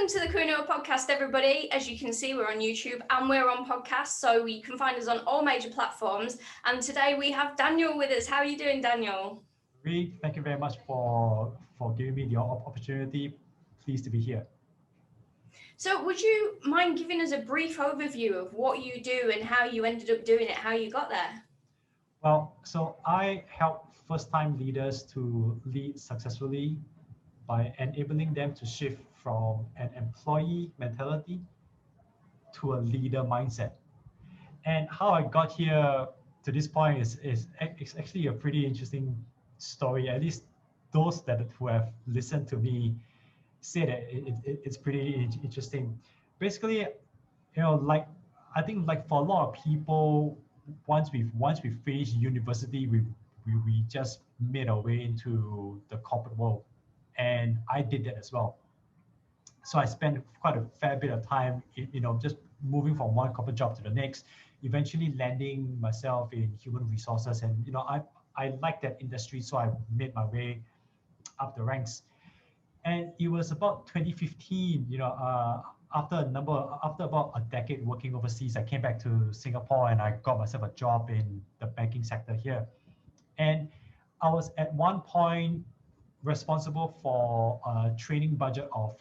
Welcome to the Kuno podcast, everybody. As you can see, we're on YouTube and we're on podcast, so you can find us on all major platforms. And today we have Daniel with us. How are you doing, Daniel? Reed, thank you very much for giving me the opportunity. Pleased to be here. So would you mind giving us a brief overview of what you do and how you ended up doing it, how you got there? Well, so I help first-time leaders to lead successfully by enabling them to shift from an employee mentality to a leader mindset. And how I got here to this point is actually a pretty interesting story. At least those who have listened to me say that it's pretty interesting. Basically, like I think like for a lot of people, once we finish university, we just made our way into the corporate world, and I did that as well. So I spent quite a fair bit of time, just moving from one corporate job to the next, eventually landing myself in human resources, and I like that industry, so I made my way up the ranks. And it was about 2015, after about a decade working overseas, I came back to Singapore and I got myself a job in the banking sector here. And I was at one point responsible for a training budget of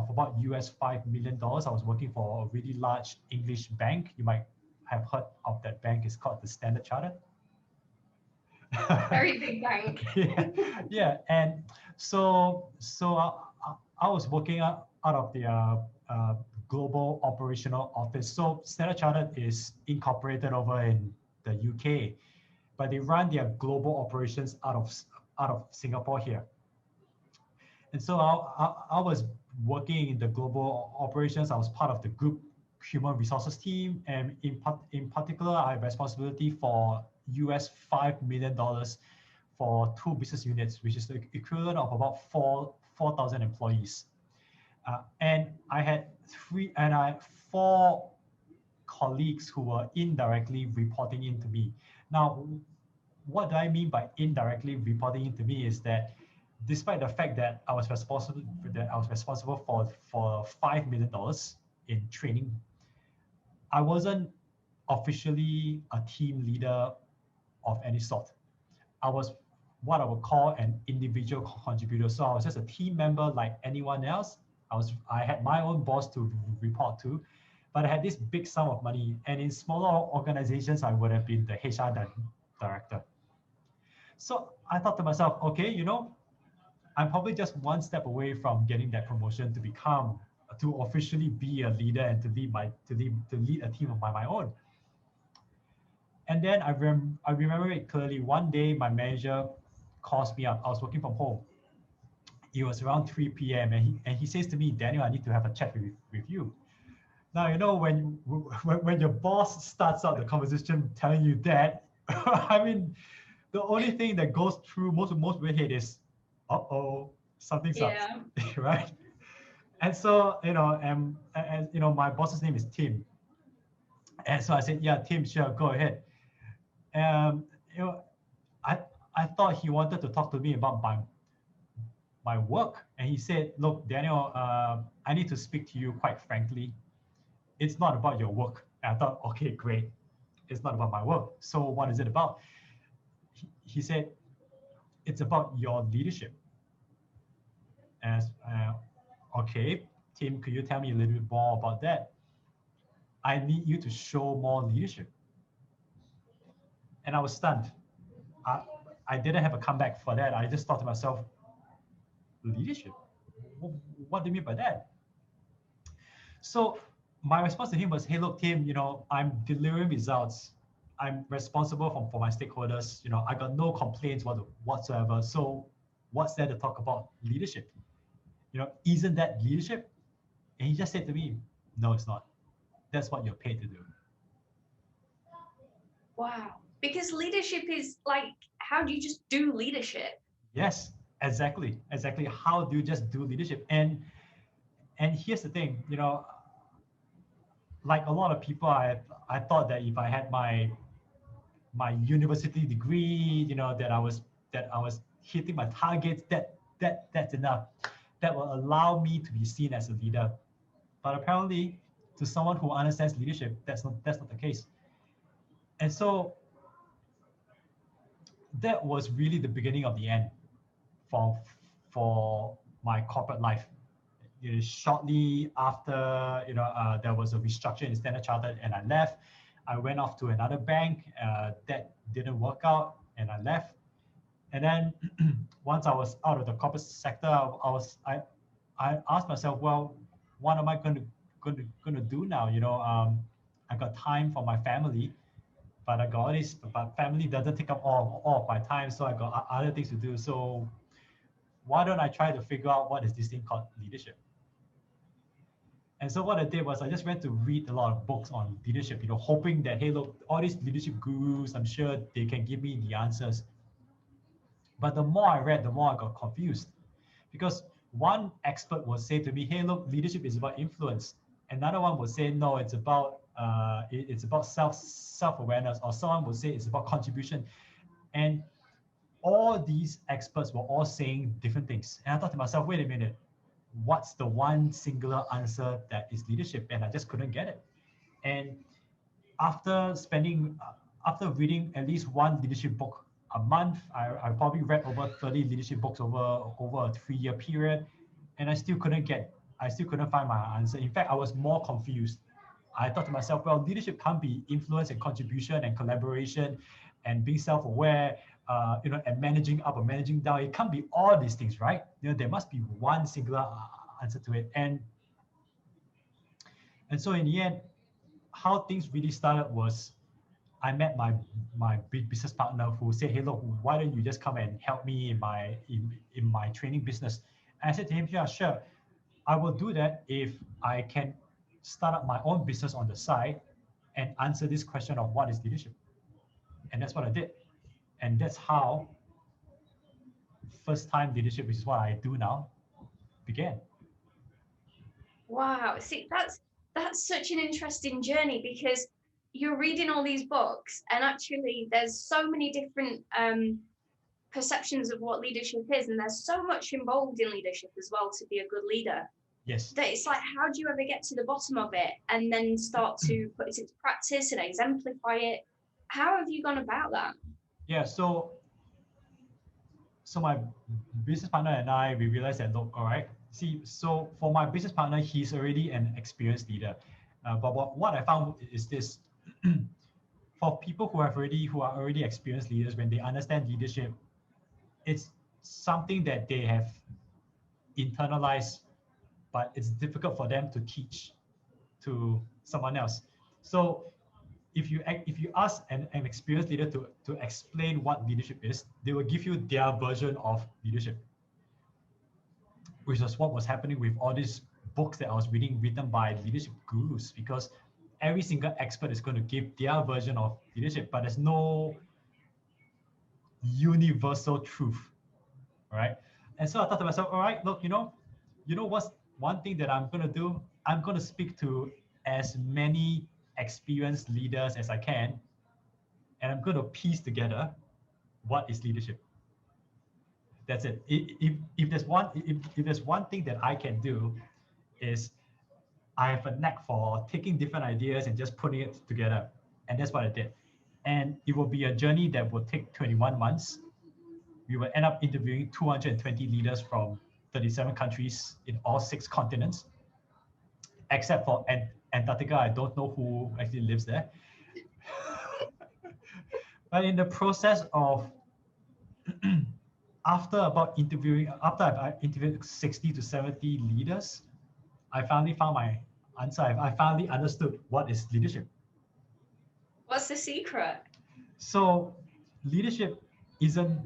about $5 million. I was working for a really large English bank. You might have heard of that bank. It's called the Standard Chartered. Very big bank. Yeah. And so I was working out of the global operational office. So Standard Chartered is incorporated over in the UK, but they run their global operations out of Singapore here. And so I was working in the global operations. I was part of the group human resources team, and in particular, I have responsibility for $5 million for 2 business units, which is the equivalent of about 4,000 employees. And I had 4 colleagues who were indirectly reporting into me. Now, what do I mean by indirectly reporting into me is that despite the fact that I was responsible for $5 million in training, I wasn't officially a team leader of any sort. I was what I would call an individual contributor. So I was just a team member like anyone else. I had my own boss to report to, but I had this big sum of money. And in smaller organizations, I would have been the HR director. So I thought to myself, okay, I'm probably just one step away from getting that promotion to officially be a leader and to lead a team of my own. And then I remember it clearly. One day, my manager calls me up. I was working from home. It was around 3 p.m. and he says to me, Daniel, I need to have a chat with you. Now, when your boss starts out the conversation telling you that, I mean, the only thing that goes through most people's head is, something's up, right? And so, and my boss's name is Tim. And so I said, yeah, Tim, sure, go ahead. I thought he wanted to talk to me about my work. And he said, look, Daniel, I need to speak to you quite frankly. It's not about your work. And I thought, okay, great. It's not about my work. So what is it about? He said, it's about your leadership. As okay, Tim, could you tell me a little bit more about that? I need you to show more leadership. And I was stunned. I didn't have a comeback for that. I just thought to myself, leadership? What do you mean by that? So my response to him was, hey, look, Tim, I'm delivering results. I'm responsible for my stakeholders. I got no complaints whatsoever. So what's there to talk about leadership? Isn't that leadership? And he just said to me, no, it's not. That's what you're paid to do. Wow. Because leadership is like, how do you just do leadership? Yes, exactly. How do you just do leadership? And here's the thing, like a lot of people, I thought that if I had my university degree, that I was hitting my targets, that's enough. That will allow me to be seen as a leader. But apparently, to someone who understands leadership, that's not the case. And so that was really the beginning of the end for for my corporate life. Shortly after, there was a restructure in Standard Chartered, and I left. I went off to another bank that didn't work out, and I left. And then once I was out of the corporate sector, I asked myself, well, what am I going to do now? I got time for my family, but I got all this, but family doesn't take up all of my time, so I got other things to do. So why don't I try to figure out what is this thing called leadership? And so what I did was I just went to read a lot of books on leadership, hoping that, hey, look, all these leadership gurus, I'm sure they can give me the answers. But the more I read, the more I got confused, because one expert will say to me, hey, look, leadership is about influence. Another one will say, no, it's about self-awareness, or someone will say it's about contribution. And all these experts were all saying different things. And I thought to myself, wait a minute, what's the one singular answer that is leadership? And I just couldn't get it. And after reading at least one leadership book a month, I probably read over 30 leadership books over a 3-year period, and I still couldn't find my answer. In fact, I was more confused. I thought to myself, well, leadership can't be influence and contribution and collaboration and being self-aware, and managing up or managing down. It can't be all these things, right? There must be one singular answer to it. And so in the end, how things really started was I met my big business partner who said, hey, look, why don't you just come and help me in my training business? And I said to him, yeah, sure. I will do that if I can start up my own business on the side and answer this question of what is leadership. And that's what I did. And that's how first time leadership, which is what I do now, began. Wow. See, that's such an interesting journey, because you're reading all these books, and actually there's so many different perceptions of what leadership is, and there's so much involved in leadership as well to be a good leader. Yes. That it's like, how do you ever get to the bottom of it and then start to put it into practice and exemplify it? How have you gone about that? Yeah, so my business partner and I, we realized that, look, all right, see, so for my business partner, he's already an experienced leader. But what I found is this: for people who are already experienced leaders, when they understand leadership, it's something that they have internalized, but it's difficult for them to teach to someone else. So if you ask an experienced leader to explain what leadership is, they will give you their version of leadership, which is what was happening with all these books that I was reading written by leadership gurus, because every single expert is going to give their version of leadership, but there's no universal truth, right? And so I thought to myself, all right, look, what's one thing that I'm going to do? I'm going to speak to as many experienced leaders as I can, and I'm going to piece together what is leadership. That's it. If there's one thing that I can do, is I have a knack for taking different ideas and just putting it together, and that's what I did. And it will be a journey that will take 21 months. We will end up interviewing 220 leaders from 37 countries in all 6 continents, except for Antarctica. I don't know who actually lives there. But in the process of after I've interviewed 60 to 70 leaders, I finally found my answer. I finally understood what is leadership. What's the secret? So leadership isn't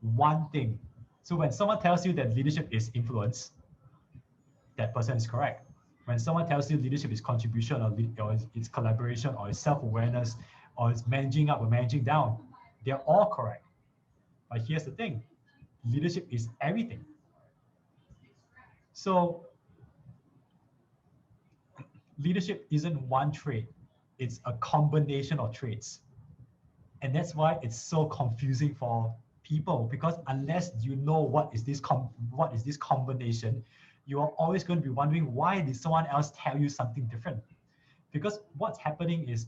one thing. So when someone tells you that leadership is influence, that person is correct. When someone tells you leadership is contribution, or it's collaboration, or it's self-awareness, or it's managing up or managing down, they're all correct. But here's the thing: leadership is everything. So leadership isn't one trait, it's a combination of traits. And that's why it's so confusing for people, because unless you know what is this combination, you are always going to be wondering, why did someone else tell you something different? Because what's happening is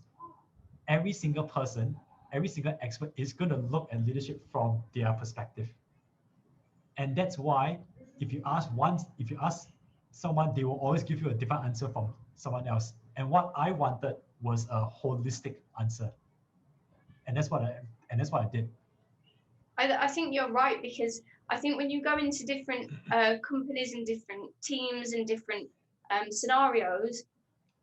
every single person, every single expert is going to look at leadership from their perspective. And that's why if you ask someone, they will always give you a different answer from someone else. And what I wanted was a holistic answer. And that's what I did. I think you're right, because I think when you go into different companies and different teams and different scenarios,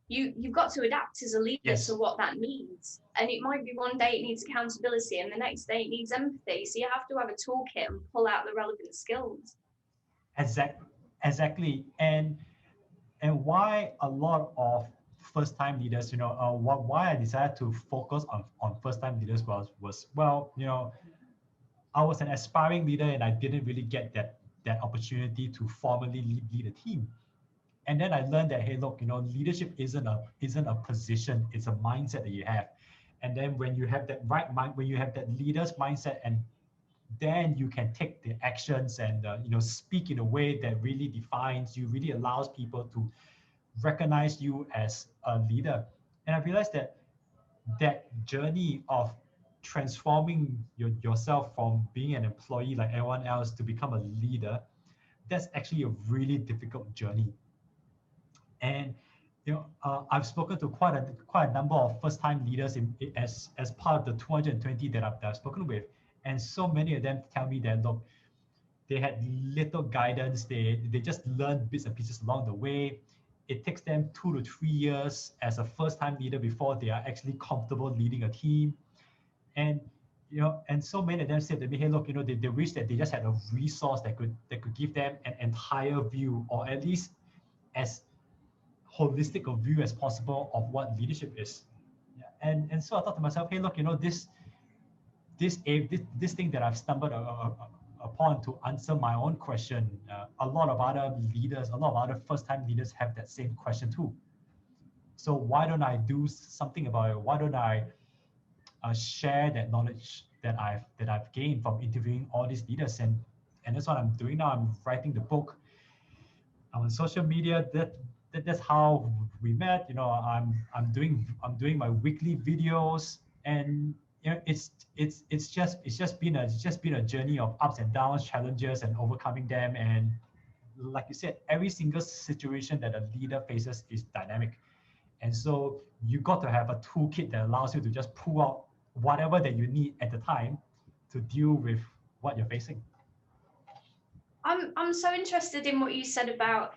you've got to adapt as a leader Yes. to what that needs. And it might be one day it needs accountability and the next day it needs empathy. So you have to have a toolkit and pull out the relevant skills. Exactly. And why a lot of first-time leaders, why I decided to focus on first-time leaders was well, I was an aspiring leader and I didn't really get that opportunity to formally lead a team. And then I learned that, hey, look, leadership isn't a position, it's a mindset that you have. And then when you have that right mind, when you have that leader's mindset, and then you can take the actions and speak in a way that really defines you, really allows people to recognize you as a leader. And I realized that journey of transforming yourself from being an employee like everyone else to become a leader, that's actually a really difficult journey. And I've spoken to quite a number of first-time leaders as part of the 220 that I've spoken with, and so many of them tell me that, look, they had little guidance. They just learned bits and pieces along the way. It takes them 2 to 3 years as a first-time leader before they are actually comfortable leading a team. And and so many of them said to me, hey, look, they wish that they just had a resource that could give them an entire view, or at least as holistic a view as possible of what leadership is. Yeah. And so I thought to myself, hey, look, this thing that I've stumbled upon to answer my own question, a lot of other leaders, a lot of other first-time leaders have that same question too. So why don't I do something about it? Why don't I share that knowledge that I've gained from interviewing all these leaders? And that's what I'm doing now. I'm writing the book. I'm on social media. That's how we met. I'm doing my weekly videos, and it's just been a journey of ups and downs, challenges, and overcoming them. And like you said, every single situation that a leader faces is dynamic, and so you got to have a toolkit that allows you to just pull out whatever that you need at the time to deal with what you're facing. I'm so interested in what you said about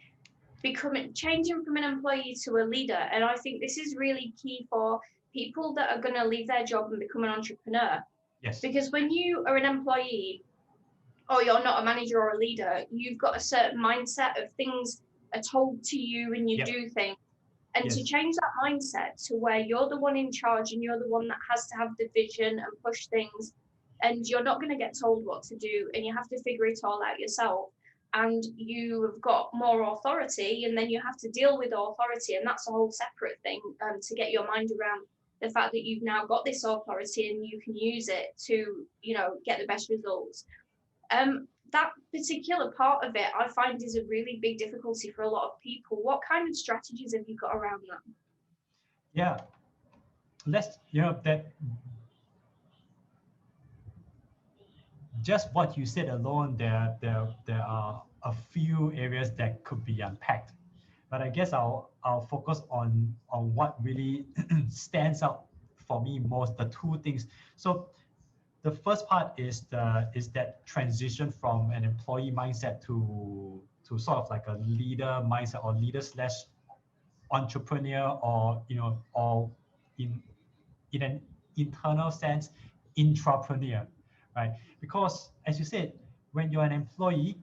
changing from an employee to a leader. And I think this is really key for people that are going to leave their job and become an entrepreneur. Yes. Because when you are an employee, or you're not a manager or a leader, you've got a certain mindset of things are told to you and you do things. And to change that mindset to where you're the one in charge and you're the one that has to have the vision and push things, and you're not going to get told what to do, and you have to figure it all out yourself, and you have got more authority, and then you have to deal with authority, and that's a whole separate thing, to get your mind around the fact that you've now got this authority and you can use it to get the best results. That particular part of it, I find, is a really big difficulty for a lot of people. What kind of strategies have you got around that? Yeah, that just what you said alone, there are a few areas that could be unpacked, but I guess I'll focus on what really stands out for me most. The two things. So the first part is that transition from an employee mindset to sort of like a leader mindset, or leader slash entrepreneur, or or in an internal sense, intrapreneur, right? Because as you said, when you're an employee,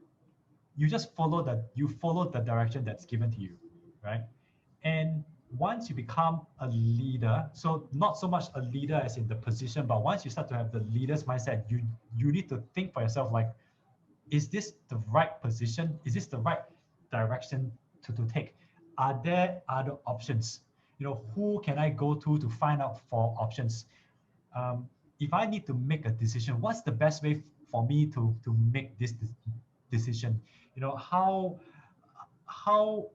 you just follow the direction that's given to you, right? And once you become a leader, so not so much a leader as in the position, but once you start to have the leader's mindset, you need to think for yourself, like, is this the right position? Is this the right direction to take? Are there other options? Who can I go to find out for options? If I need to make a decision, what's the best way for me to make this decision? how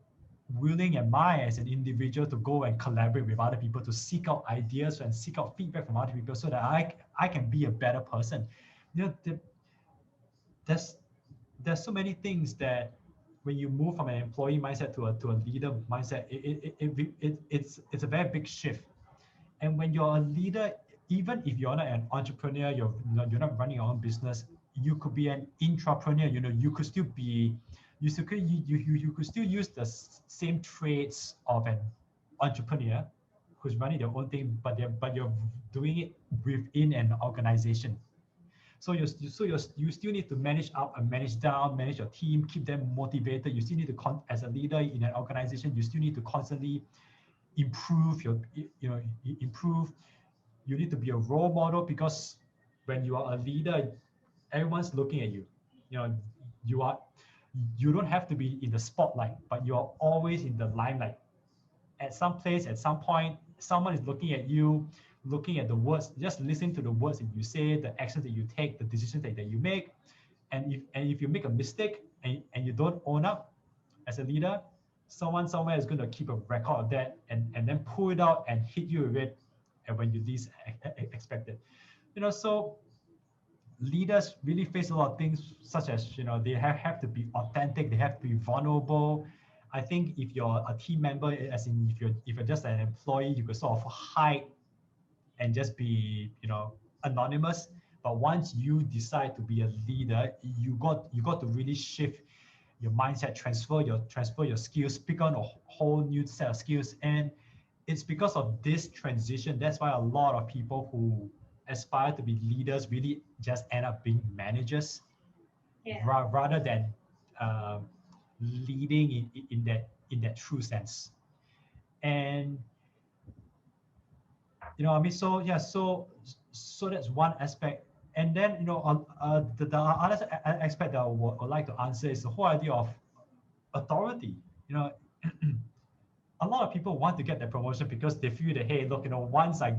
willing am I as an individual to go and collaborate with other people, to seek out ideas and seek out feedback from other people so that I can be a better person. There's there's so many things that when you move from an employee mindset to a leader mindset, it's a very big shift. And when you're a leader, even if you're not an entrepreneur, you're not running your own business, you could be an intrapreneur. You could still be, you could still use the same traits of an entrepreneur who's running their own thing, but you're doing it within an organization. So you still need to manage up and manage down, manage your team, keep them motivated. You still need to as a leader in an organization, you still need to constantly improve improve. You need to be a role model, because when you are a leader, everyone's looking at you. You don't have to be in the spotlight, but you are always in the limelight. At some place, at some point, someone is looking at you, looking at the words, just listen to the words that you say, the actions that you take, the decisions that you make. And if you make a mistake and you don't own up as a leader, someone somewhere is going to keep a record of that and then pull it out and hit you with it, and when you least expect it. So leaders really face a lot of things, such as they have to be authentic, they have to be vulnerable. I think if you're a team member, as in if you're just an employee, you could sort of hide and just be anonymous. But once you decide to be a leader, you got to really shift your mindset, transfer your skills, pick on a whole new set of skills. And it's because of this transition, that's why a lot of people who aspire to be leaders really just end up being managers, rather than leading in that true sense. And so that's one aspect. And then the other aspect that I would like to answer is the whole idea of authority. A lot of people want to get their promotion because they feel that, hey, look, once I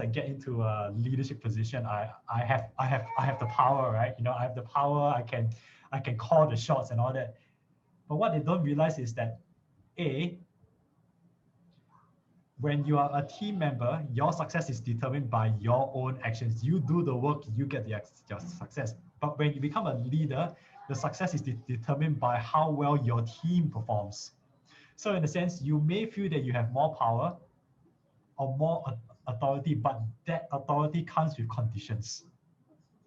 get into a leadership position, I have the power, right? I have the power. I can call the shots and all that. But what they don't realize is that, when you are a team member, your success is determined by your own actions. You do the work, you get your success. But when you become a leader, the success is determined by how well your team performs. So in a sense, you may feel that you have more power or more authority, but that authority comes with conditions.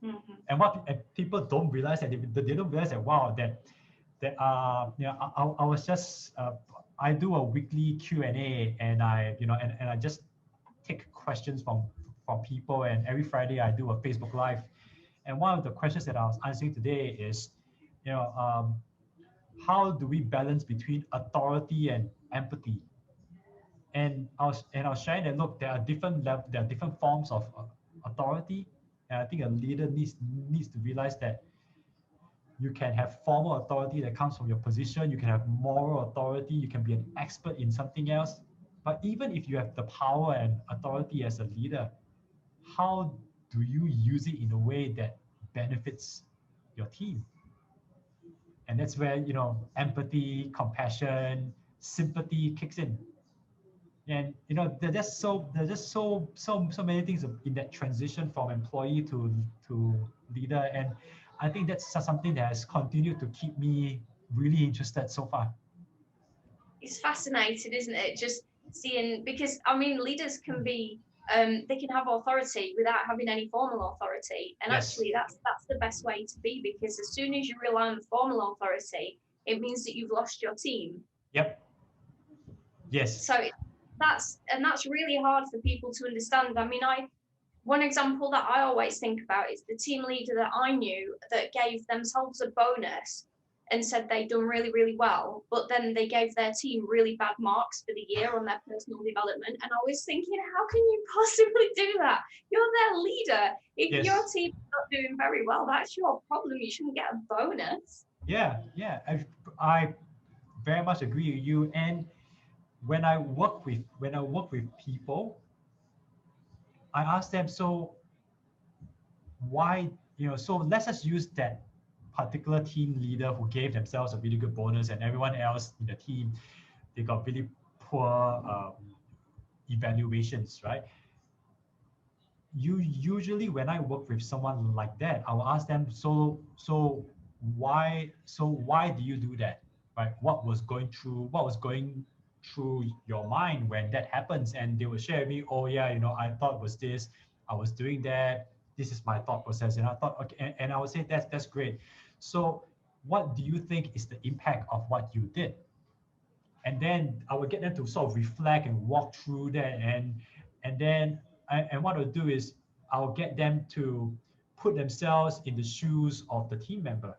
Mm-hmm. And what people don't realize, that they don't realize that, wow, I was just I do a weekly Q&A, and I just take questions from people, and every Friday I do a Facebook Live. And one of the questions that I was answering today is, how do we balance between authority and empathy? And I was sharing that, look, there are different forms of authority, and I think a leader needs to realize that you can have formal authority that comes from your position. You can have moral authority. You can be an expert in something else. But even if you have the power and authority as a leader, how do you use it in a way that benefits your team? And that's where, empathy, compassion, sympathy kicks in. And there's just so many things in that transition from employee to leader. And I think that's something that has continued to keep me really interested so far. It's fascinating, isn't it? Just seeing, because leaders can be, they can have authority without having any formal authority. And yes, actually that's the best way to be, because as soon as you rely on formal authority, it means that you've lost your team. Yep. Yes. So that's really hard for people to understand. One example that I always think about is the team leader that I knew that gave themselves a bonus and said they'd done really, really well, but then they gave their team really bad marks for the year on their personal development. And I was thinking, how can you possibly do that? You're their leader. If your team is not doing very well, that's your problem. You shouldn't get a bonus. Yeah. I very much agree with you. And when I work with people, I ask them, so why, so let's just use that particular team leader who gave themselves a really good bonus, and everyone else in the team, they got really poor evaluations, right? Usually when I work with someone like that, I will ask them, why do you do that, right? What was going through your mind when that happens? And they will share with me, oh yeah, I thought it was this, I was doing that, this is my thought process, and I thought, okay, and I would say that's great. So what do you think is the impact of what you did? And then I would get them to sort of reflect and walk through that, and then and what I'll do is I'll get them to put themselves in the shoes of the team member,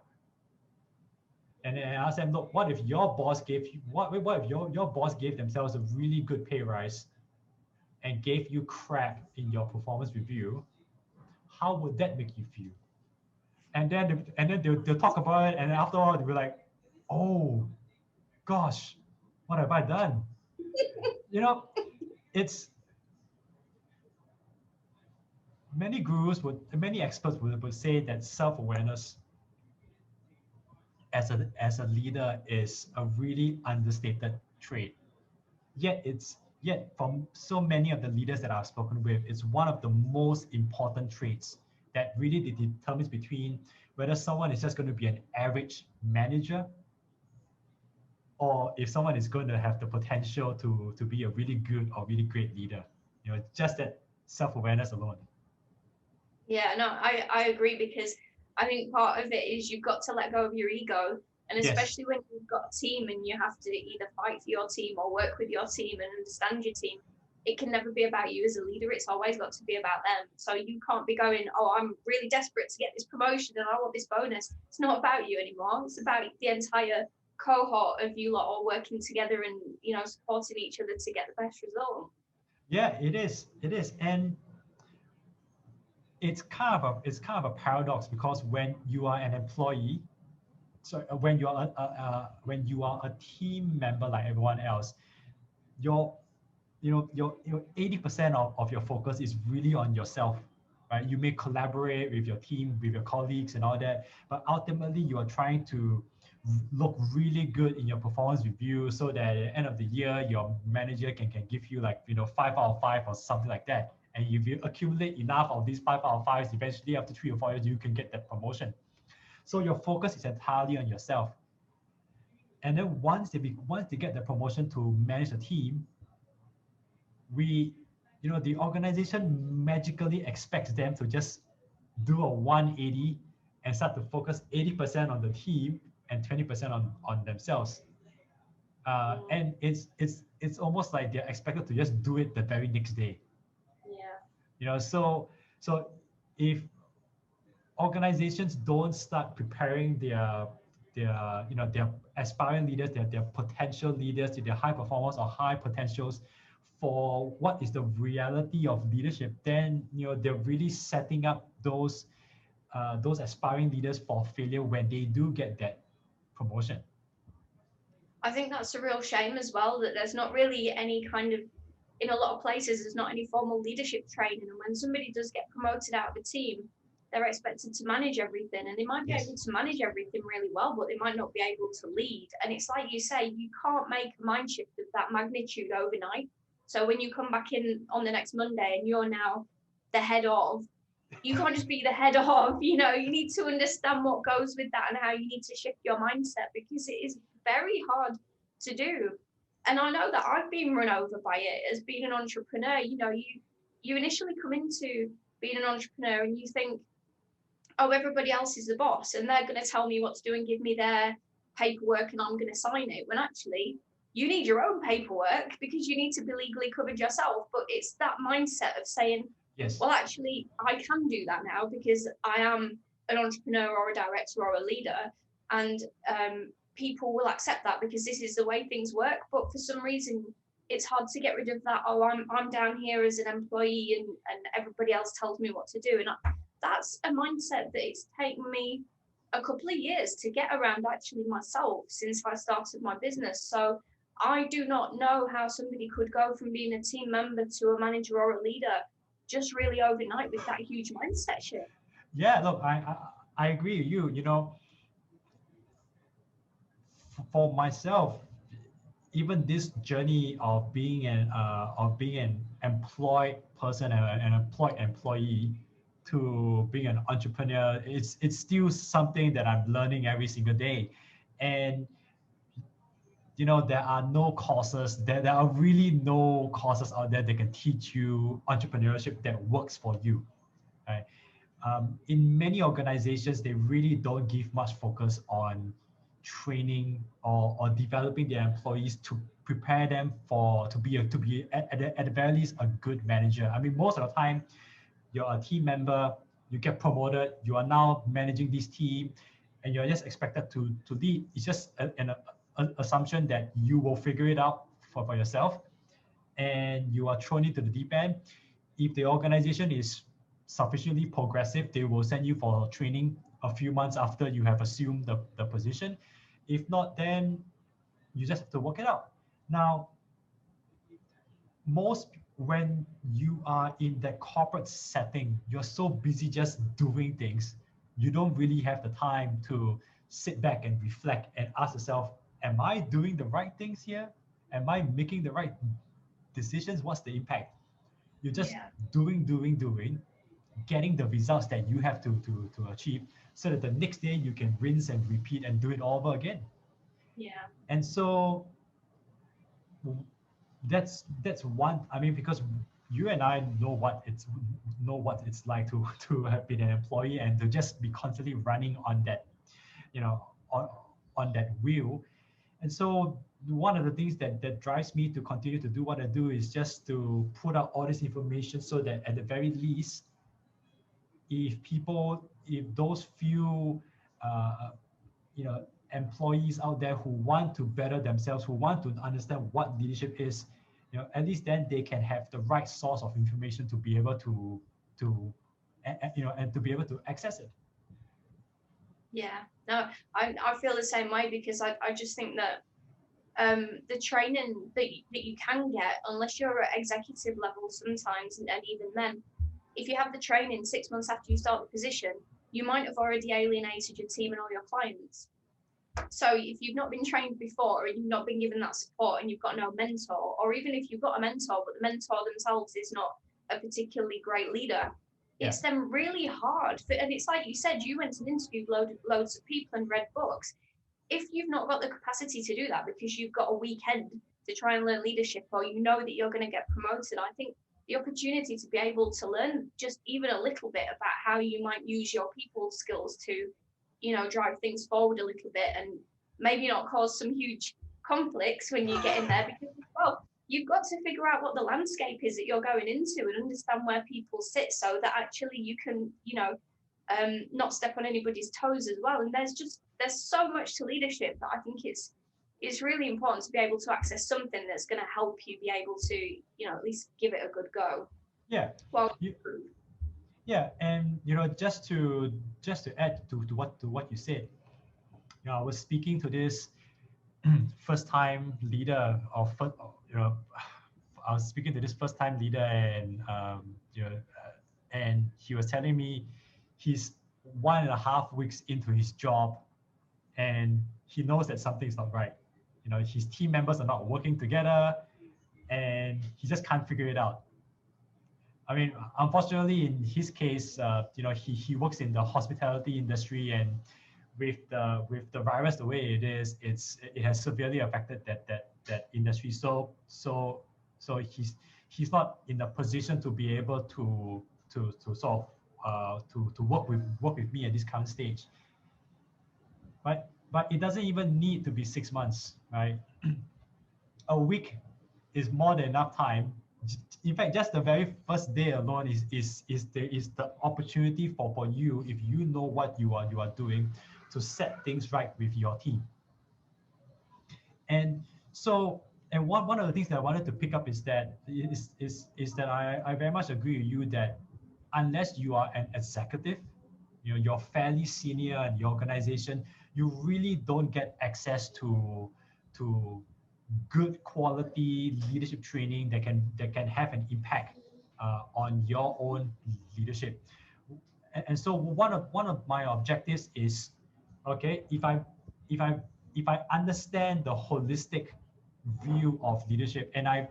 and then I ask them, look, what if your boss gave you what if your boss gave themselves a really good pay rise and gave you crap in your performance review? How would that make you feel? And then they'll talk about it, and after all they'll be like, oh gosh, what have I done? You know, it's many experts would say that self-awareness as a leader is a really understated trait. Yet from so many of the leaders that I've spoken with, it's one of the most important traits that really determines between whether someone is just going to be an average manager or if someone is going to have the potential to be a really good or really great leader. Just that self-awareness alone. Yeah, no, I agree, because I think part of it is you've got to let go of your ego. And especially Yes. when you've got a team and you have to either fight for your team or work with your team and understand your team, it can never be about you as a leader. It's always got to be about them. So you can't be going, oh, I'm really desperate to get this promotion and I want this bonus. It's not about you anymore. It's about the entire cohort of you lot all working together and, supporting each other to get the best result. Yeah, it is. And it's kind of a paradox, because when you are an employee, so when you are a team member like everyone else, your 80% of your focus is really on yourself, right? You may collaborate with your team, with your colleagues and all that, but ultimately you are trying to look really good in your performance review, so that at the end of the year your manager can give you, like, 5 out of 5 or something like that. And if you accumulate enough of these 5 out of 5s, eventually after 3 or 4 years you can get that promotion. So your focus is entirely on yourself. And then once they get the promotion to manage a team, the organization magically expects them to just do a 180 and start to focus 80% on the team and 20% on themselves. And it's almost like they're expected to just do it the very next day. Yeah. So if organizations don't start preparing their aspiring leaders, their potential leaders, their high performers or high potentials for what is the reality of leadership, then they're really setting up those aspiring leaders for failure when they do get that promotion. I think that's a real shame as well, that there's not really any kind of, in a lot of places, there's not any formal leadership training. And when somebody does get promoted out of a team, they're expected to manage everything, and they might be Yes. able to manage everything really well, but they might not be able to lead. And it's like you say, you can't make a mind shift of that magnitude overnight. So when you come back in on the next Monday and you're now the head of, you can't just be the head of, you need to understand what goes with that and how you need to shift your mindset, because it is very hard to do. And I know that I've been run over by it as being an entrepreneur. You initially come into being an entrepreneur and you think, oh, everybody else is the boss and they're going to tell me what to do and give me their paperwork and I'm going to sign it. When actually you need your own paperwork because you need to be legally covered yourself. But it's that mindset of saying, Yes. well, actually, I can do that now because I am an entrepreneur or a director or a leader, and people will accept that because this is the way things work. But for some reason, it's hard to get rid of that. Oh, I'm down here as an employee, and everybody else tells me what to do. And that's a mindset that it's taken me a couple of years to get around actually myself since I started my business. So I do not know how somebody could go from being a team member to a manager or a leader just really overnight with that huge mindset shift. Yeah, look, I agree with you. for myself, even this journey of being an employed person and an employed employee to being an entrepreneur, it's still something that I'm learning every single day. And there are no courses, there are really no courses out there that can teach you entrepreneurship that works for you, right? In many organizations, they really don't give much focus on training or developing their employees to prepare them to be at the very least a good manager. I mean, most of the time, you're a team member, you get promoted, you are now managing this team, and you're just expected to lead. It's just an assumption that you will figure it out for yourself, and you are thrown into the deep end. If the organization is sufficiently progressive, they will send you for training a few months after you have assumed the position. If not, then you just have to work it out. Now, when you are in that corporate setting, you're so busy just doing things, you don't really have the time to sit back and reflect and ask yourself, am I doing the right things here? Am I making the right decisions? What's the impact? You're just doing, getting the results that you have to achieve, so that the next day you can rinse and repeat and do it all over again. Yeah. And so that's one. I mean, because you and I know what it's like to have been an employee and to just be constantly running on that, on that wheel. And so one of the things that drives me to continue to do what I do is just to put out all this information, so that at the very least, if those few employees out there who want to better themselves, who want to understand what leadership is, at least then they can have the right source of information to be able to and to be able to access it. Yeah, no, I feel the same way, because I just think that the training that you can get, unless you're at executive level sometimes, and even then, if you have the training 6 months after you start the position, you might have already alienated your team and all your clients. So if you've not been trained before, and you've not been given that support, and you've got no mentor, or even if you've got a mentor, but the mentor themselves is not a particularly great leader, it's then really hard. And it's like you said, you went and interviewed loads of people and read books. If you've not got the capacity to do that because you've got a weekend to try and learn leadership, or you know that you're going to get promoted, I think the opportunity to be able to learn just even a little bit about how you might use your people skills to, drive things forward a little bit, and maybe not cause some huge conflicts when you get in there, because, well, you've got to figure out what the landscape is that you're going into and understand where people sit, so that actually you can, not step on anybody's toes as well. And there's so much to leadership that I think it's really important to be able to access something that's going to help you be able to, at least give it a good go. Yeah. Well, yeah, and just to add to what you said, I was speaking to this first-time leader I was speaking to this first-time leader, and and he was telling me he's 1.5 weeks into his job, and he knows that something's not right. His team members are not working together, and he just can't figure it out. I mean, unfortunately, in his case, he works in the hospitality industry, and with the virus the way it is, it has severely affected that industry. So he's not in a position to be able to sort of to work with me at this current stage. But it doesn't even need to be 6 months, right? A week is more than enough time. In fact, just the very first day alone is the opportunity for you, if you know what you are doing, to set things right with your team. And so, and one of the things that I wanted to pick up is that I very much agree with you that unless you are an executive, you're fairly senior in the organization, you really don't get access to good quality leadership training that can have an impact on your own leadership. And so one of my objectives is, okay, if I if I understand the holistic view of leadership, and I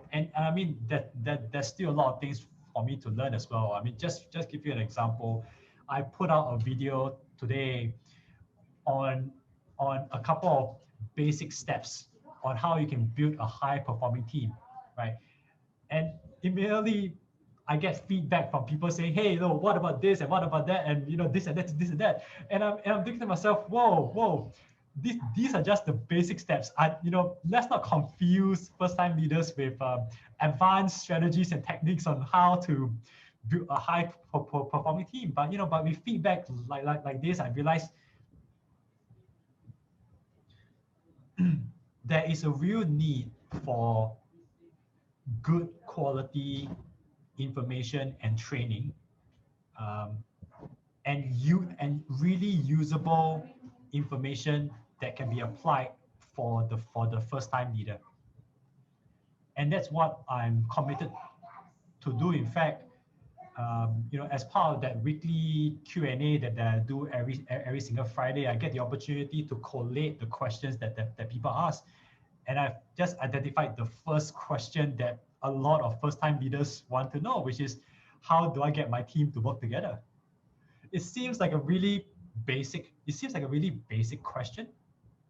mean that there's still a lot of things for me to learn as well. I mean, just give you an example. I put out a video today on a couple of basic steps on how you can build a high performing team, right? And immediately I get feedback from people saying, hey, what about this and what about that, and this and that, this and that. And I'm thinking to myself, whoa, these are just the basic steps. Let's not confuse first-time leaders with advanced strategies and techniques on how to build a high performing team. But but with feedback like this, I realized there is a real need for good quality information and training, and really usable information that can be applied for the first time leader. And that's what I'm committed to do. In fact, as part of that weekly Q&A that I do every single Friday, I get the opportunity to collate the questions that people ask. And I've just identified the first question that a lot of first-time leaders want to know, which is, how do I get my team to work together? It seems like a really basic question,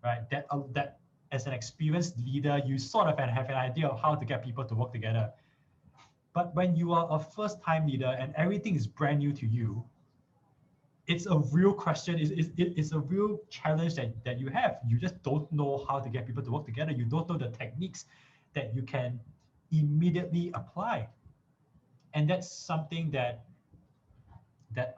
right? That as an experienced leader, you sort of have an idea of how to get people to work together. But when you are a first-time leader and everything is brand new to you, it's a real question. It's a real challenge that you have. You just don't know how to get people to work together. You don't know the techniques that you can immediately apply. And that's something that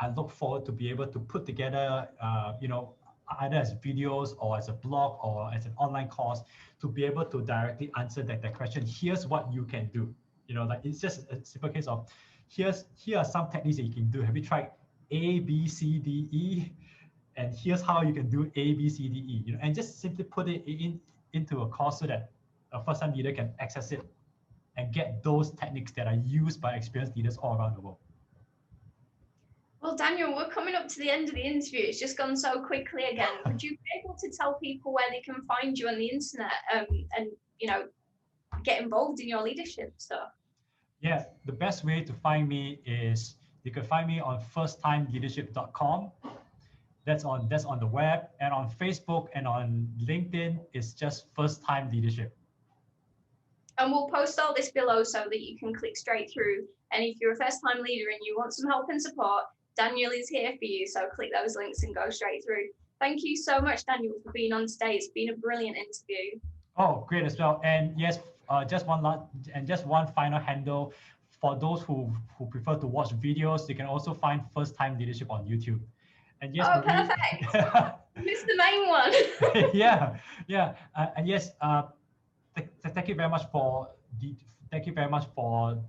I look forward to be able to put together, either as videos or as a blog or as an online course, to be able to directly answer that question. Here's what you can do. Like, it's just a simple case of, here are some techniques that you can do. Have you tried A, B, C, D, E? And here's how you can do A, B, C, D, E. And just simply put it into a course so that a first-time leader can access it and get those techniques that are used by experienced leaders all around the world. Well, Daniel, we're coming up to the end of the interview. It's just gone so quickly again. Would you be able to tell people where they can find you on the internet, and get involved in your leadership stuff? Yeah, the best way to find me is, you can find me on firsttimeleadership.com. That's on the web, and on Facebook and on LinkedIn, it's just First Time Leadership. And we'll post all this below so that you can click straight through. And if you're a first-time leader and you want some help and support, Daniel is here for you. So click those links and go straight through. Thank you so much, Daniel, for being on today. It's been a brilliant interview. Oh, great as well. And yes, just one final handle for those who prefer to watch videos. You can also find First Time Leadership on YouTube. And yes, Marie, perfect. Missed the main one. yeah. And yes, thank you very much for the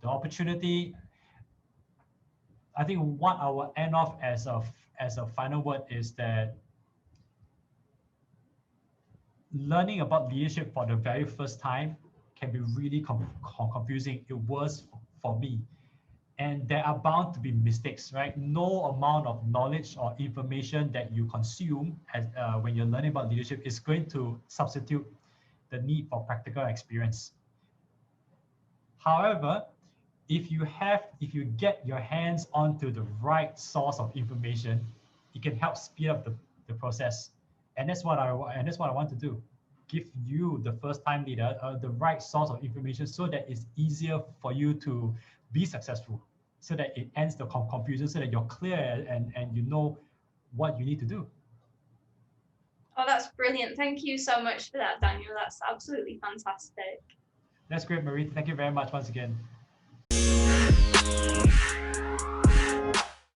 opportunity. I think what I will end off as a final word is that learning about leadership for the very first time can be really confusing. It was for me. And there are bound to be mistakes, right? No amount of knowledge or information that you consume when you're learning about leadership is going to substitute the need for practical experience. However, if you get your hands onto the right source of information, it can help speed up the process. And that's what I want to do. Give you, the first-time leader, the right source of information so that it's easier for you to be successful, so that it ends the confusion, so that you're clear and you know what you need to do. Oh, that's brilliant. Thank you so much for that, Daniel. That's absolutely fantastic. That's great, Marie. Thank you very much once again.